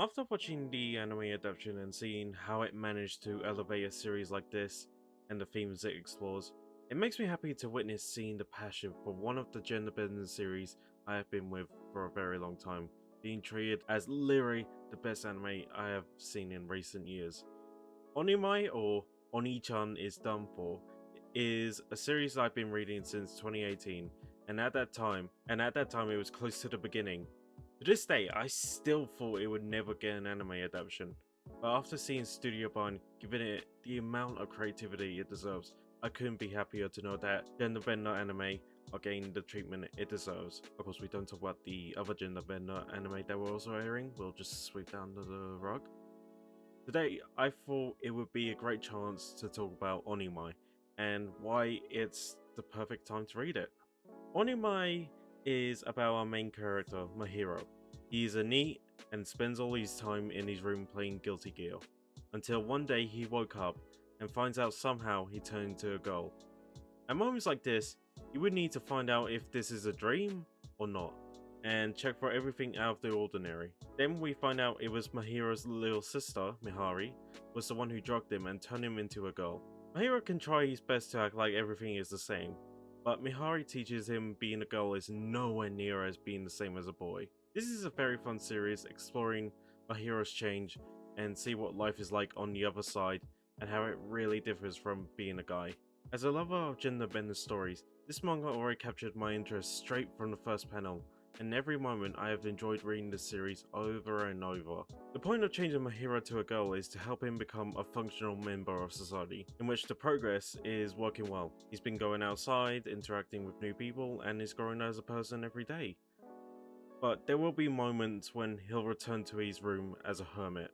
After watching the anime adaptation and seeing how it managed to elevate a series like this and the themes it explores, it makes me happy to witness seeing the passion for one of the gender-bending series I have been with for a very long time, being treated as literally the best anime I have seen in recent years. Onimai, or Oni-chan is Done For, is a series I've been reading since 2018, and at that time it was close to the beginning. To this day, I still thought it would never get an anime adaptation, but after seeing Studio Bond giving it the amount of creativity it deserves, I couldn't be happier to know that gender bender anime are getting the treatment it deserves. Of course, we don't talk about the other gender bender anime that were also airing, we'll just sweep that under the rug. Today, I thought it would be a great chance to talk about Onimai and why it's the perfect time to read it. Onimai is about our main character, Mahiro. He is a NEET and spends all his time in his room playing Guilty Gear, until one day he woke up and finds out somehow he turned into a girl. At moments like this, you would need to find out if this is a dream or not, and check for everything out of the ordinary. Then we find out it was Mahiro's little sister, Mihari, was the one who drugged him and turned him into a girl. Mahiro can try his best to act like everything is the same, but Mihari teaches him being a girl is nowhere near as being the same as a boy. This is a very fun series exploring Mahiro's change and see what life is like on the other side and how it really differs from being a guy. As a lover of gender-bending stories, this manga already captured my interest straight from the first panel, and every moment I have enjoyed reading this series over and over. The point of changing Mahiro to a girl is to help him become a functional member of society, in which the progress is working well. He's been going outside, interacting with new people, and is growing as a person every day. But there will be moments when he'll return to his room as a hermit.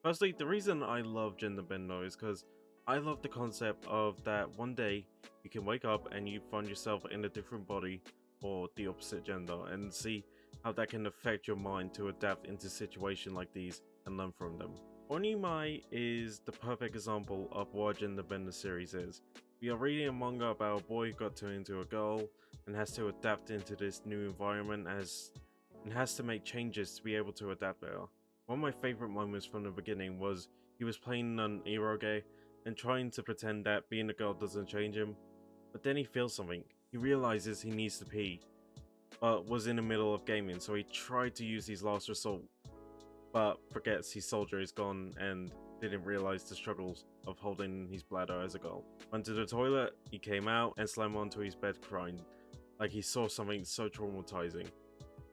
Firstly, the reason I love gender bendo is because I love the concept of that one day you can wake up and you find yourself in a different body or the opposite gender, and see how that can affect your mind to adapt into situations like these and learn from them. Onimai is the perfect example of what a gender bender series is. We are reading a manga about a boy who got turned into a girl and has to adapt into this new environment and has to make changes to be able to adapt better. One of my favorite moments from the beginning was he was playing an eroge and trying to pretend that being a girl doesn't change him, but then he feels something. He realizes he needs to pee, but was in the middle of gaming, so he tried to use his last resort, but forgets his soldier is gone and didn't realize the struggles of holding his bladder as a girl. Went to the toilet, he came out and slammed onto his bed crying, like he saw something so traumatizing,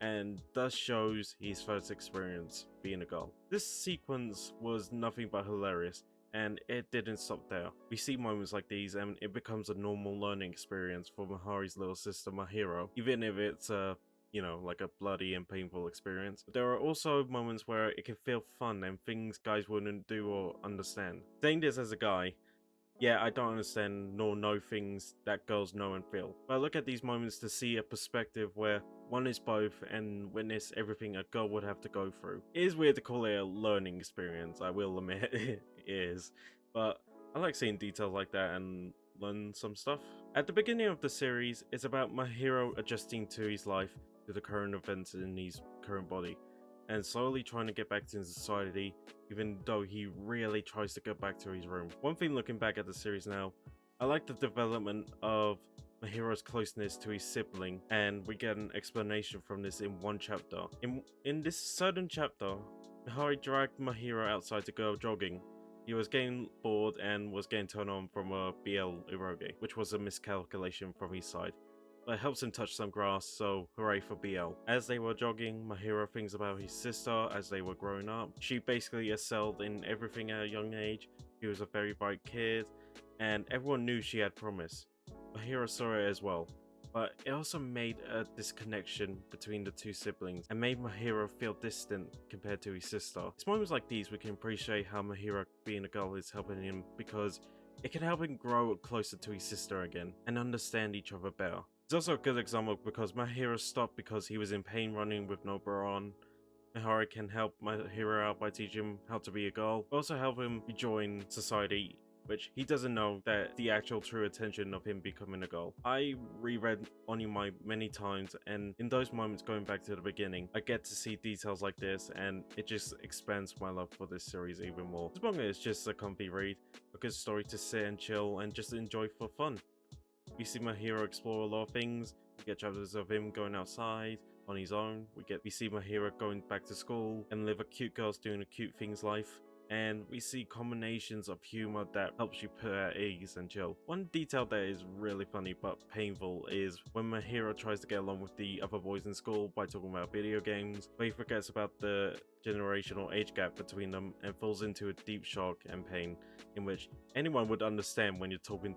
and thus shows his first experience being a girl. This sequence was nothing but hilarious, and it didn't stop there. We see moments like these and it becomes a normal learning experience for Mahari's little sister Mahiro, even if it's like a bloody and painful experience. But there are also moments where it can feel fun and things guys wouldn't do or understand. Saying this as a guy, yeah, I don't understand nor know things that girls know and feel. But I look at these moments to see a perspective where one is both and witness everything a girl would have to go through. It is weird to call it a learning experience, I will admit it is. But I like seeing details like that and learn some stuff. At the beginning of the series, it's about Mahiro adjusting to his life, to the current events in his current body, and slowly trying to get back to society, even though he really tries to get back to his room. One thing looking back at the series now, I like the development of Mahiro's closeness to his sibling, and we get an explanation from this in one chapter. In this certain chapter, Mihari dragged Mahiro outside to go jogging. He was getting bored and was getting turned on from a BL eroge, which was a miscalculation from his side. But it helps him touch some grass, so hooray for BL. As they were jogging, Mahiro thinks about his sister as they were growing up. She basically excelled in everything at a young age. She was a very bright kid, and everyone knew she had promise. Mahiro saw it as well, but it also made a disconnection between the two siblings and made Mahiro feel distant compared to his sister. It's moments like these we can appreciate how Mahiro being a girl is helping him, because it can help him grow closer to his sister again and understand each other better. It's also a good example because Mahiro stopped because he was in pain running with no bra on. Mihari can help Mahiro out by teaching him how to be a girl, but also help him rejoin society which he doesn't know that the actual true intention of him becoming a girl. I reread Onimai many times, and in those moments going back to the beginning, I get to see details like this, and it just expands my love for this series even more. This manga is just a comfy read, a good story to sit and chill and just enjoy for fun. We see my hero explore a lot of things. We get chapters of him going outside on his own. We see my hero going back to school and live a cute girl's doing a cute things life. And we see combinations of humor that helps you put at ease and chill. One detail that is really funny but painful is when my hero tries to get along with the other boys in school by talking about video games, but he forgets about the generational age gap between them and falls into a deep shock and pain in which anyone would understand when you're talking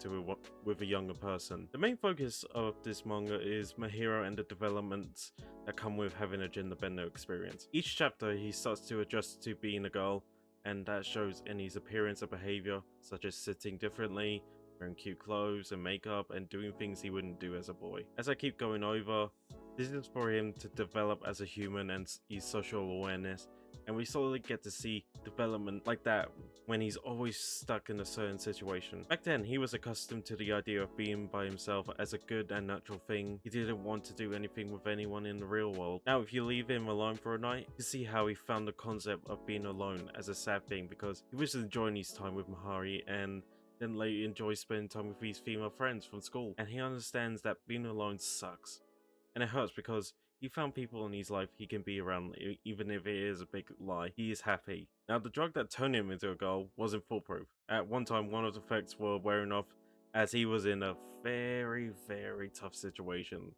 with a younger person. The main focus of this manga is my hero and the developments that come with having a gender bender experience. Each chapter he starts to adjust to being a girl, and that shows in his appearance and behavior, such as sitting differently, wearing cute clothes and makeup, and doing things he wouldn't do as a boy. As I keep going over, this is for him to develop as a human and his social awareness, and we slowly get to see development like that when he's always stuck in a certain situation. Back then, he was accustomed to the idea of being by himself as a good and natural thing. He didn't want to do anything with anyone in the real world. Now, if you leave him alone for a night, you see how he found the concept of being alone as a sad thing because he was enjoying his time with Mahari and then later enjoys spending time with his female friends from school. And he understands that being alone sucks. And it hurts because he found people in his life he can be around, even if it is a big lie. He is happy. Now, the drug that turned him into a girl wasn't foolproof. At one time, one of the effects were wearing off as he was in a very, very tough situation.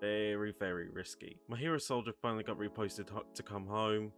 Very, very risky. My hero soldier finally got reposted to come home,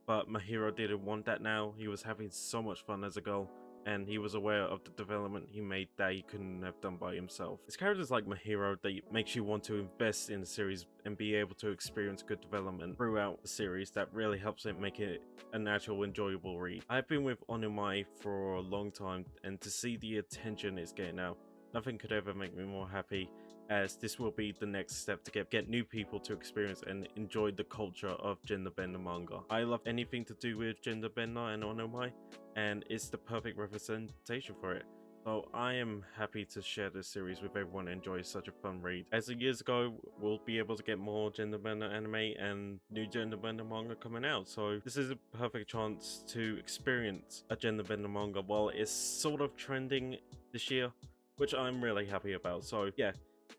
but my hero didn't want that now. He was having so much fun as a girl, and he was aware of the development he made that he couldn't have done by himself. It's characters like my hero that makes you want to invest in the series and be able to experience good development throughout the series that really helps it make it a natural, enjoyable read. I've been with Onimai for a long time, and to see the attention it's getting now, nothing could ever make me more happy, as this will be the next step to get new people to experience and enjoy the culture of gender bender manga. I love anything to do with gender bender and Onimai, and it's the perfect representation for it. So I am happy to share this series with everyone and enjoy such a fun read. As the years go, we'll be able to get more gender bender anime and new gender bender manga coming out. So this is a perfect chance to experience a gender bender manga while it's sort of trending this year, which I'm really happy about. So yeah,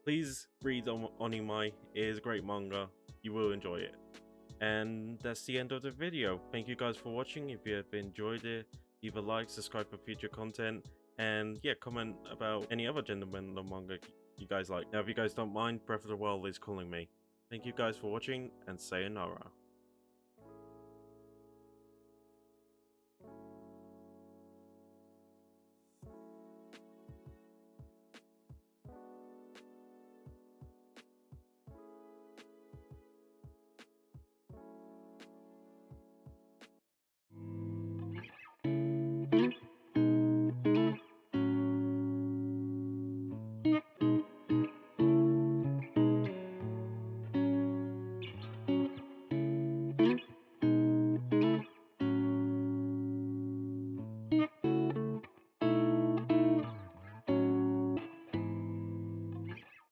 please read Onimai. It is a great manga. You will enjoy it. And that's the end of the video. Thank you guys for watching. If you have enjoyed it, leave a like, subscribe for future content, and yeah, comment about any other gender bender manga you guys like. Now, if you guys don't mind, Breath of the Wild is calling me. Thank you guys for watching, and sayonara.